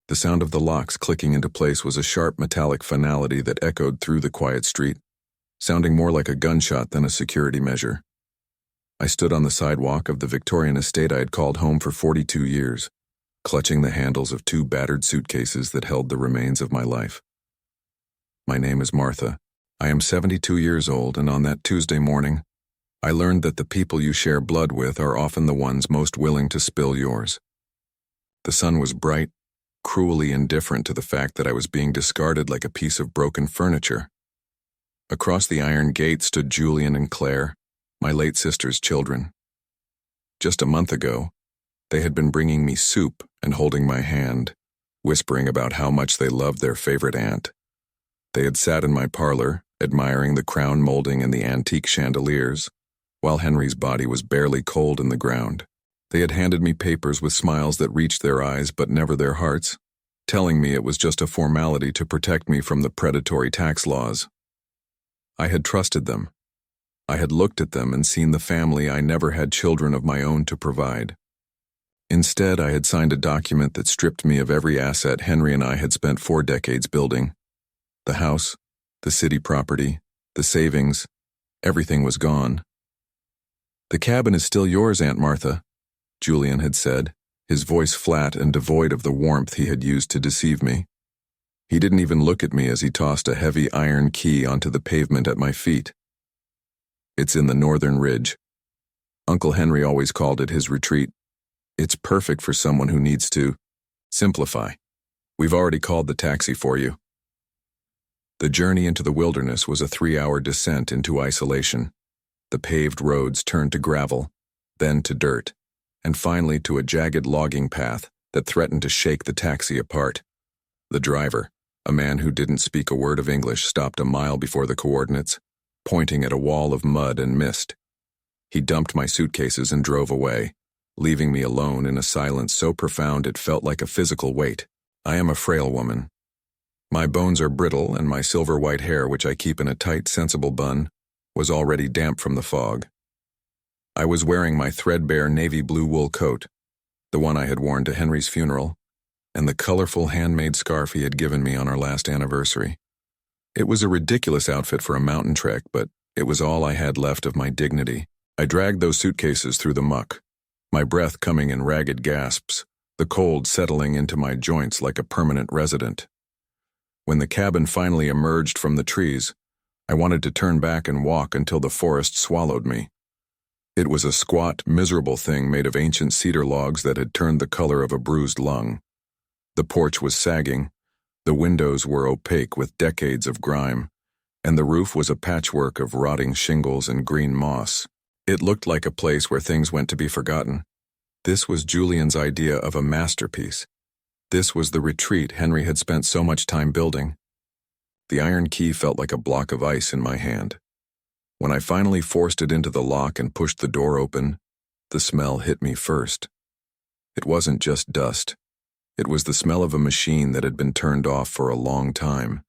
The sound of the locks clicking into place was a sharp metallic finality that echoed through the quiet street, sounding more like a gunshot than a security measure. I stood on the sidewalk of the Victorian estate I had called home for 42 years, clutching the handles of two battered suitcases that held the remains of my life. My name is Martha. I am 72 years old, and on that Tuesday morning, I learned that the people you share blood with are often the ones most willing to spill yours. The sun was bright, cruelly indifferent to the fact that I was being discarded like a piece of broken furniture. Across the iron gate stood Julian and Claire, my late sister's children. Just a month ago, they had been bringing me soup and holding my hand, whispering about how much they loved their favorite aunt. They had sat in my parlor, admiring the crown molding and the antique chandeliers, while Henry's body was barely cold in the ground. They had handed me papers with smiles that reached their eyes but never their hearts, telling me it was just a formality to protect me from the predatory tax laws. I had trusted them. I had looked at them and seen the family I never had children of my own to provide. Instead, I had signed a document that stripped me of every asset Henry and I had spent 4 decades building. The house, the city property, the savings, everything was gone. "The cabin is still yours, Aunt Martha," Julian had said, his voice flat and devoid of the warmth he had used to deceive me. He didn't even look at me as he tossed a heavy iron key onto the pavement at my feet. "It's in the northern ridge. Uncle Henry always called it his retreat. It's perfect for someone who needs to simplify. We've already called the taxi for you." The journey into the wilderness was a 3-hour descent into isolation. The paved roads turned to gravel, then to dirt, and finally to a jagged logging path that threatened to shake the taxi apart. The driver, a man who didn't speak a word of English, stopped a mile before the coordinates, pointing at a wall of mud and mist. He dumped my suitcases and drove away, leaving me alone in a silence so profound it felt like a physical weight. I am a frail woman. My bones are brittle, and my silver-white hair, which I keep in a tight, sensible bun, was already damp from the fog. I was wearing my threadbare navy blue wool coat, the one I had worn to Henry's funeral, and the colorful handmade scarf he had given me on our last anniversary. It was a ridiculous outfit for a mountain trek, but it was all I had left of my dignity. I dragged those suitcases through the muck, my breath coming in ragged gasps, the cold settling into my joints like a permanent resident. When the cabin finally emerged from the trees, I wanted to turn back and walk until the forest swallowed me. It was a squat, miserable thing made of ancient cedar logs that had turned the color of a bruised lung. The porch was sagging, the windows were opaque with decades of grime, and the roof was a patchwork of rotting shingles and green moss. It looked like a place where things went to be forgotten. This was Julian's idea of a masterpiece. This was the retreat Henry had spent so much time building. The iron key felt like a block of ice in my hand. When I finally forced it into the lock and pushed the door open, the smell hit me first. It wasn't just dust. It was the smell of a machine that had been turned off for a long time.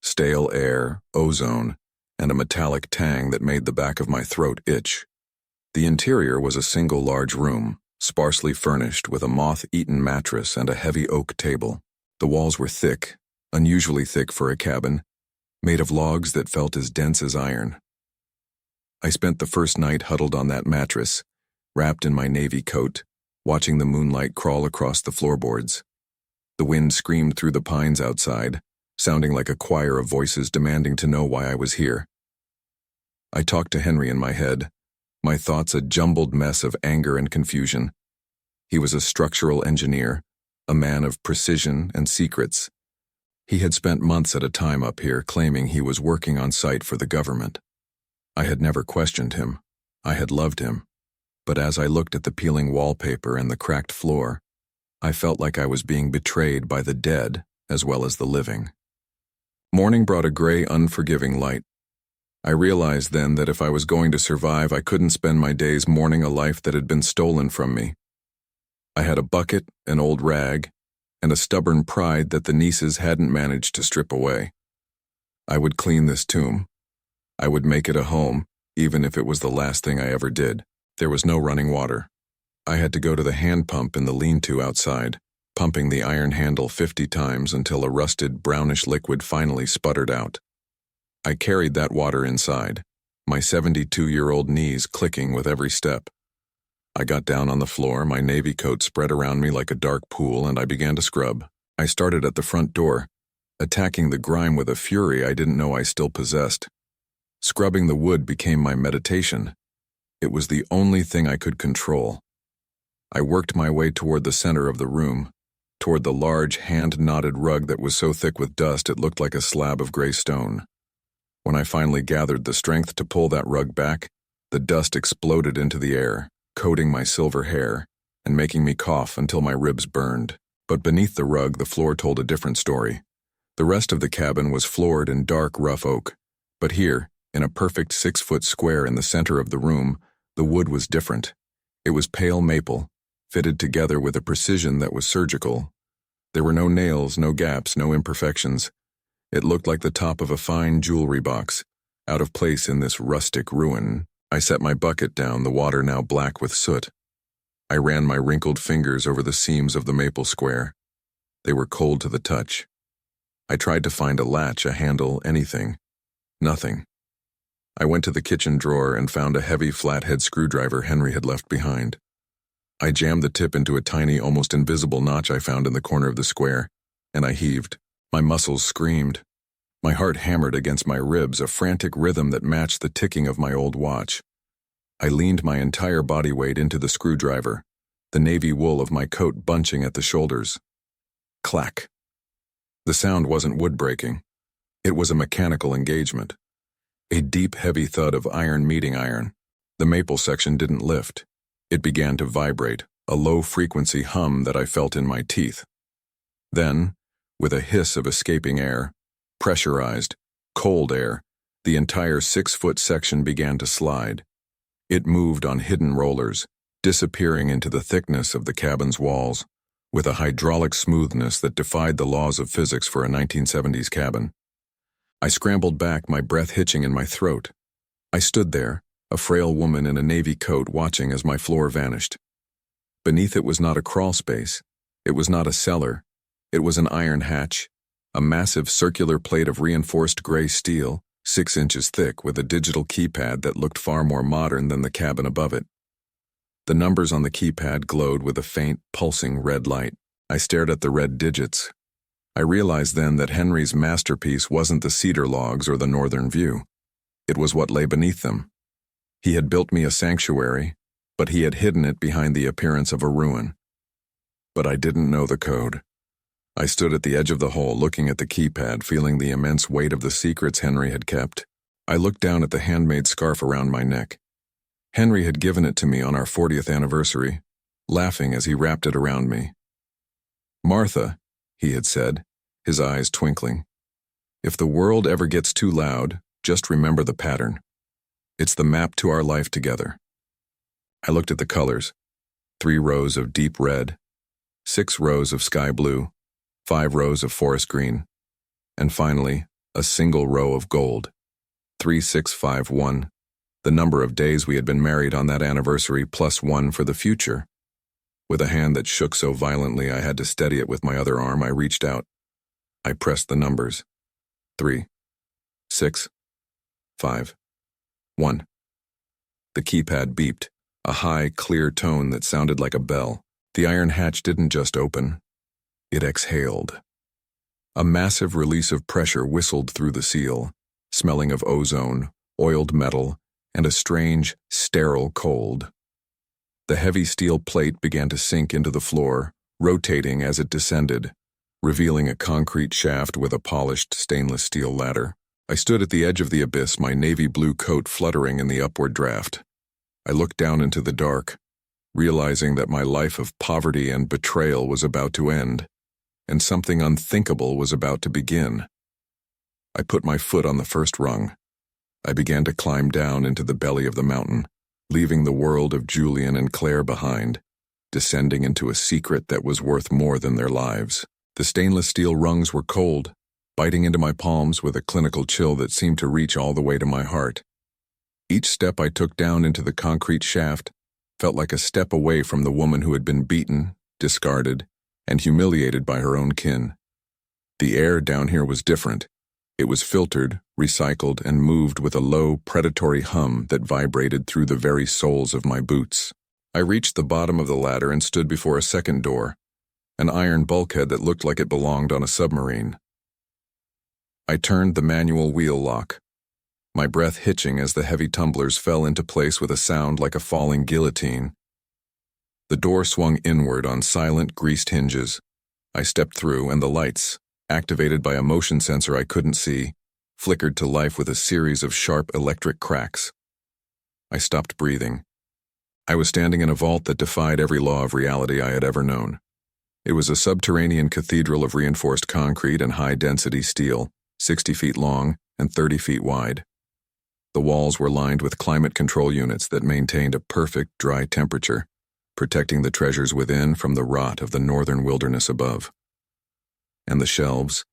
Stale air, ozone, and a metallic tang that made the back of my throat itch. The interior was a single large room, sparsely furnished with a moth-eaten mattress and a heavy oak table. The walls were thick, unusually thick for a cabin, made of logs that felt as dense as iron. I spent the first night huddled on that mattress, wrapped in my navy coat, watching the moonlight crawl across the floorboards. The wind screamed through the pines outside, sounding like a choir of voices demanding to know why I was here. I talked to Henry in my head, my thoughts a jumbled mess of anger and confusion. He was a structural engineer, a man of precision and secrets. He had spent months at a time up here claiming he was working on site for the government. I had never questioned him. I had loved him. But as I looked at the peeling wallpaper and the cracked floor, I felt like I was being betrayed by the dead as well as the living. Morning brought a gray, unforgiving light. I realized then that if I was going to survive, I couldn't spend my days mourning a life that had been stolen from me. I had a bucket, an old rag, and a stubborn pride that the nieces hadn't managed to strip away. I would clean this tomb. I would make it a home, even if it was the last thing I ever did. There was no running water. I had to go to the hand pump in the lean-to outside, pumping the iron handle 50 times until a rusted, brownish liquid finally sputtered out. I carried that water inside, my 72-year-old knees clicking with every step. I got down on the floor, my navy coat spread around me like a dark pool, and I began to scrub. I started at the front door, attacking the grime with a fury I didn't know I still possessed. Scrubbing the wood became my meditation. It was the only thing I could control. I worked my way toward the center of the room, toward the large, hand-knotted rug that was so thick with dust it looked like a slab of gray stone. When I finally gathered the strength to pull that rug back, the dust exploded into the air, coating my silver hair and making me cough until my ribs burned. But beneath the rug, the floor told a different story. The rest of the cabin was floored in dark, rough oak, but here, in a perfect 6-foot square in the center of the room, the wood was different. It was pale maple, fitted together with a precision that was surgical. There were no nails, no gaps, no imperfections. It looked like the top of a fine jewelry box, out of place in this rustic ruin. I set my bucket down, the water now black with soot. I ran my wrinkled fingers over the seams of the maple square. They were cold to the touch. I tried to find a latch, a handle, anything. Nothing. I went to the kitchen drawer and found a heavy flathead screwdriver Henry had left behind. I jammed the tip into a tiny, almost invisible notch I found in the corner of the square, and I heaved. My muscles screamed. My heart hammered against my ribs, a frantic rhythm that matched the ticking of my old watch. I leaned my entire body weight into the screwdriver, the navy wool of my coat bunching at the shoulders. Clack. The sound wasn't wood breaking. It was a mechanical engagement. A deep, heavy thud of iron meeting iron. The maple section didn't lift. It began to vibrate, a low-frequency hum that I felt in my teeth. Then, with a hiss of escaping air, pressurized, cold air, the entire 6-foot section began to slide. It moved on hidden rollers, disappearing into the thickness of the cabin's walls, with a hydraulic smoothness that defied the laws of physics for a 1970s cabin. I scrambled back, my breath hitching in my throat. I stood there, a frail woman in a navy coat, watching as my floor vanished. Beneath it was not a crawl space. It was not a cellar. It was an iron hatch, a massive circular plate of reinforced gray steel, 6 inches thick, with a digital keypad that looked far more modern than the cabin above it. The numbers on the keypad glowed with a faint, pulsing red light. I stared at the red digits. I realized then that Henry's masterpiece wasn't the cedar logs or the northern view. It was what lay beneath them. He had built me a sanctuary, but he had hidden it behind the appearance of a ruin. But I didn't know the code. I stood at the edge of the hole, looking at the keypad, feeling the immense weight of the secrets Henry had kept. I looked down at the handmade scarf around my neck. Henry had given it to me on our 40th anniversary, laughing as he wrapped it around me. "Martha," he had said, his eyes twinkling, "if the world ever gets too loud, just remember the pattern. It's the map to our life together." I looked at the colors. 3 rows of deep red, 6 rows of sky blue, 5 rows of forest green, and finally, a single row of gold. 3651, the number of days we had been married on that anniversary, plus 1 for the future. With a hand that shook so violently I had to steady it with my other arm, I reached out. I pressed the numbers. 3, 6, 5, 1. The keypad beeped, a high, clear tone that sounded like a bell. The iron hatch didn't just open. It exhaled. A massive release of pressure whistled through the seal, smelling of ozone, oiled metal, and a strange, sterile cold. The heavy steel plate began to sink into the floor, rotating as it descended, revealing a concrete shaft with a polished stainless steel ladder. I stood at the edge of the abyss, my navy blue coat fluttering in the upward draft. I looked down into the dark, realizing that my life of poverty and betrayal was about to end, and something unthinkable was about to begin. I put my foot on the first rung. I began to climb down into the belly of the mountain, leaving the world of Julian and Claire behind, descending into a secret that was worth more than their lives. The stainless steel rungs were cold, biting into my palms with a clinical chill that seemed to reach all the way to my heart. Each step I took down into the concrete shaft felt like a step away from the woman who had been beaten, discarded, and humiliated by her own kin. The air down here was different. It was filtered, recycled, and moved with a low, predatory hum that vibrated through the very soles of my boots. I reached the bottom of the ladder and stood before a second door, an iron bulkhead that looked like it belonged on a submarine. I turned the manual wheel lock, my breath hitching as the heavy tumblers fell into place with a sound like a falling guillotine. The door swung inward on silent, greased hinges. I stepped through, and the lights, activated by a motion sensor I couldn't see, flickered to life with a series of sharp electric cracks. I stopped breathing. I was standing in a vault that defied every law of reality I had ever known. It was a subterranean cathedral of reinforced concrete and high-density steel, 60 feet long and 30 feet wide. The walls were lined with climate control units that maintained a perfect, dry temperature, protecting the treasures within from the rot of the northern wilderness above. And the shelves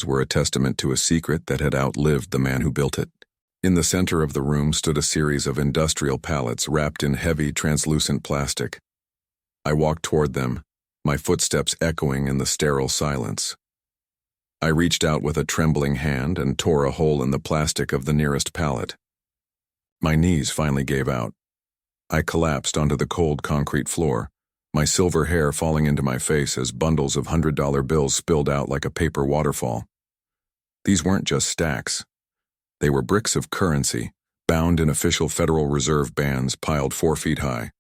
were a testament to a secret that had outlived the man who built it. In the center of the room stood a series of industrial pallets wrapped in heavy, translucent plastic. I walked toward them, my footsteps echoing in the sterile silence. I reached out with a trembling hand and tore a hole in the plastic of the nearest pallet. My knees finally gave out. I collapsed onto the cold concrete floor, my silver hair falling into my face as bundles of $100 bills spilled out like a paper waterfall. These weren't just stacks. They were bricks of currency, bound in official Federal Reserve bands piled 4 feet high.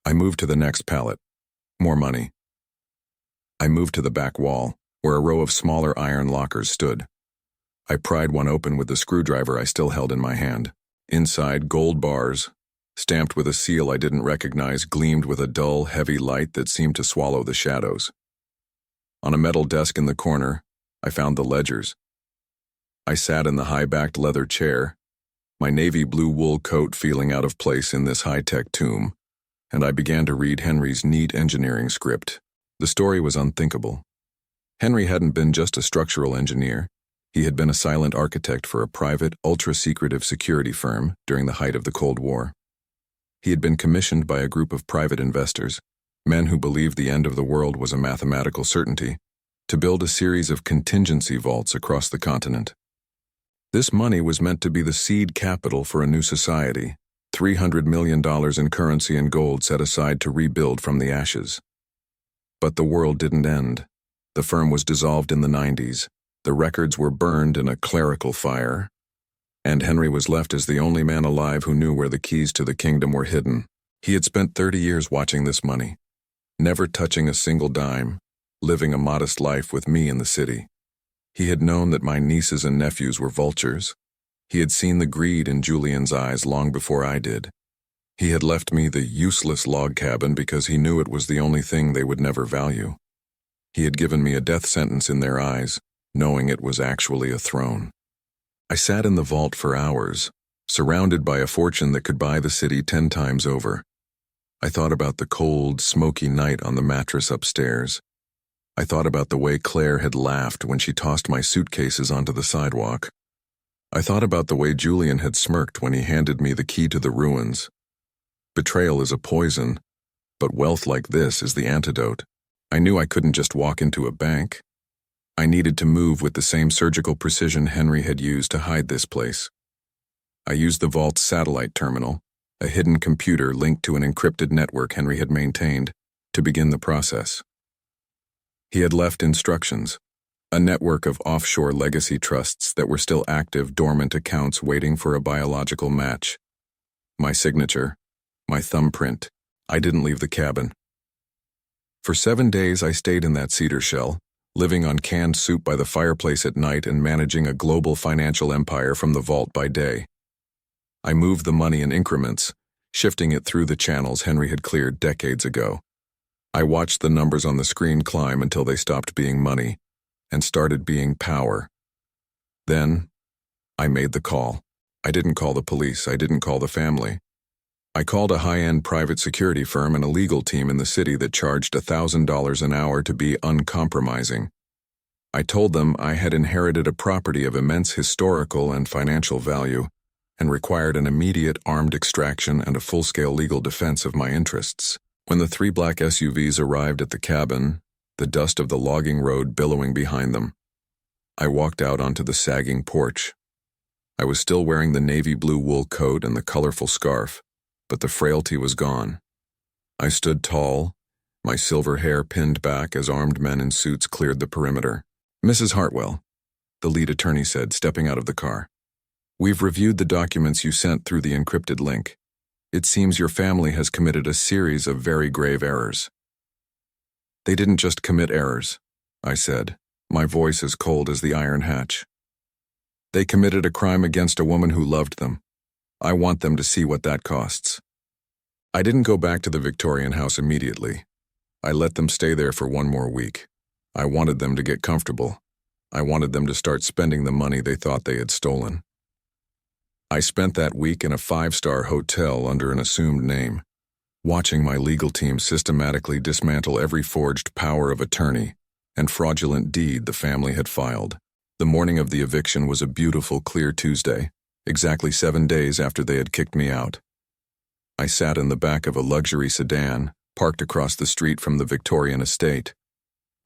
I moved to the next pallet. More money. I moved to the back wall, where a row of smaller iron lockers stood. I pried one open with the screwdriver I still held in my hand. Inside, gold bars, stamped with a seal I didn't recognize, gleamed with a dull, heavy light that seemed to swallow the shadows. On a metal desk in the corner, I found the ledgers. I sat in the high-backed leather chair, my navy blue wool coat feeling out of place in this high-tech tomb, and I began to read Henry's neat engineering script. The story was unthinkable. Henry hadn't been just a structural engineer. He had been a silent architect for a private, ultra-secretive security firm during the height of the Cold War. He had been commissioned by a group of private investors, men who believed the end of the world was a mathematical certainty, to build a series of contingency vaults across the continent. This money was meant to be the seed capital for a new society, $300 million in currency and gold set aside to rebuild from the ashes. But the world didn't end. The firm was dissolved in the 90s, the records were burned in a clerical fire, and Henry was left as the only man alive who knew where the keys to the kingdom were hidden. He had spent 30 years watching this money, never touching a single dime, living a modest life with me in the city. He had known that my nieces and nephews were vultures. He had seen the greed in Julian's eyes long before I did. He had left me the useless log cabin because he knew it was the only thing they would never value. He had given me a death sentence in their eyes, knowing it was actually a throne. I sat in the vault for hours, surrounded by a fortune that could buy the city 10 times over. I thought about the cold, smoky night on the mattress upstairs. I thought about the way Claire had laughed when she tossed my suitcases onto the sidewalk. I thought about the way Julian had smirked when he handed me the key to the ruins. Betrayal is a poison, but wealth like this is the antidote. I knew I couldn't just walk into a bank. I needed to move with the same surgical precision Henry had used to hide this place. I used the vault's satellite terminal, a hidden computer linked to an encrypted network Henry had maintained, to begin the process. He had left instructions, a network of offshore legacy trusts that were still active, dormant accounts waiting for a biological match. My signature, my thumbprint. I didn't leave the cabin. For 7 days I stayed in that cedar shell, living on canned soup by the fireplace at night and managing a global financial empire from the vault by day. I moved the money in increments, shifting it through the channels Henry had cleared decades ago. I watched the numbers on the screen climb until they stopped being money and started being power. Then, I made the call. I didn't call the police, I didn't call the family. I called a high-end private security firm and a legal team in the city that charged $1,000 an hour to be uncompromising. I told them I had inherited a property of immense historical and financial value and required an immediate armed extraction and a full-scale legal defense of my interests. When the 3 black SUVs arrived at the cabin, the dust of the logging road billowing behind them, I walked out onto the sagging porch. I was still wearing the navy blue wool coat and the colorful scarf, but the frailty was gone. I stood tall, my silver hair pinned back as armed men in suits cleared the perimeter. "Mrs. Hartwell," the lead attorney said, stepping out of the car. "We've reviewed the documents you sent through the encrypted link. It seems your family has committed a series of very grave errors." "They didn't just commit errors," I said, my voice as cold as the iron hatch. "They committed a crime against a woman who loved them. I want them to see what that costs." I didn't go back to the Victorian house immediately. I let them stay there for 1 more week. I wanted them to get comfortable. I wanted them to start spending the money they thought they had stolen. I spent that week in a 5-star hotel under an assumed name, watching my legal team systematically dismantle every forged power of attorney and fraudulent deed the family had filed. The morning of the eviction was a beautiful, clear Tuesday, exactly 7 days after they had kicked me out. I sat in the back of a luxury sedan, parked across the street from the Victorian estate.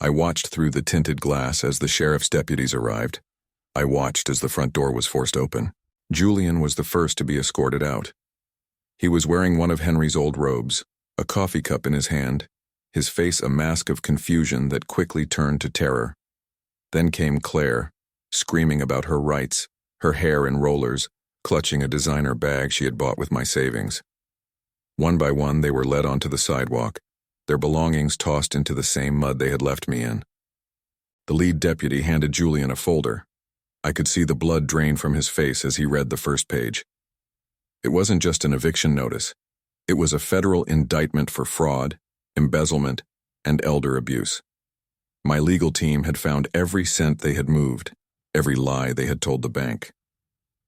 I watched through the tinted glass as the sheriff's deputies arrived. I watched as the front door was forced open. Julian was the first to be escorted out. He was wearing one of Henry's old robes, a coffee cup in his hand, his face a mask of confusion that quickly turned to terror. Then came Claire, screaming about her rights, her hair in rollers, clutching a designer bag she had bought with my savings. One by one, they were led onto the sidewalk, their belongings tossed into the same mud they had left me in. The lead deputy handed Julian a folder. I could see the blood drain from his face as he read the first page. It wasn't just an eviction notice. It was a federal indictment for fraud, embezzlement, and elder abuse. My legal team had found every cent they had moved, every lie they had told the bank.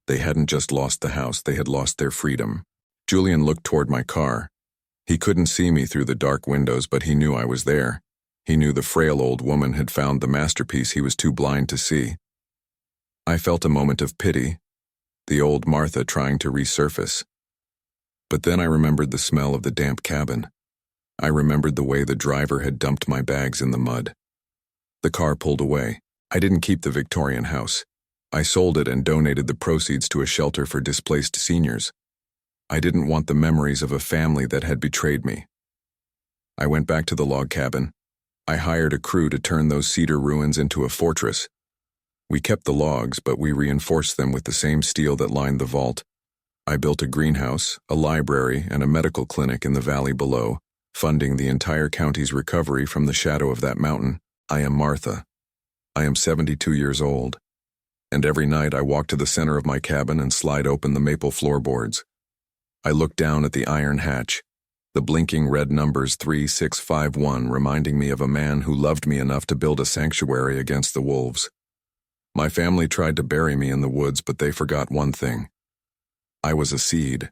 They hadn't just lost the house, they had lost their freedom. Julian looked toward my car. He couldn't see me through the dark windows, but he knew I was there. He knew the frail old woman had found the masterpiece he was too blind to see. I felt a moment of pity, the old Martha trying to resurface. But then I remembered the smell of the damp cabin. I remembered the way the driver had dumped my bags in the mud. The car pulled away. I didn't keep the Victorian house. I sold it and donated the proceeds to a shelter for displaced seniors. I didn't want the memories of a family that had betrayed me. I went back to the log cabin. I hired a crew to turn those cedar ruins into a fortress. We kept the logs, but we reinforced them with the same steel that lined the vault. I built a greenhouse, a library, and a medical clinic in the valley below, funding the entire county's recovery from the shadow of that mountain. I am Martha. I am 72 years old. And every night I walk to the center of my cabin and slide open the maple floorboards. I look down at the iron hatch, the blinking red numbers 3651 reminding me of a man who loved me enough to build a sanctuary against the wolves. My family tried to bury me in the woods, but they forgot one thing. I was a seed,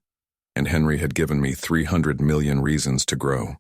and Henry had given me 300 million reasons to grow.